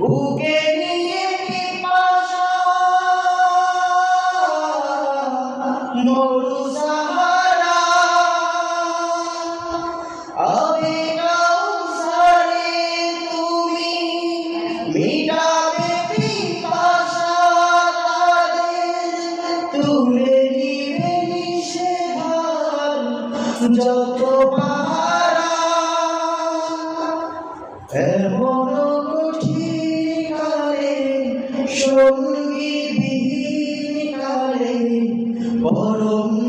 বুকে নিয়ে পিপাসা মরু সাহারা আবে কাউসারে তুমি মিটাবে পিপাসা তাদের তুলে নিবে নিষেধার যত পাহারা এমন কঠিন কালে সঙ্গী বিহীন কালে পরম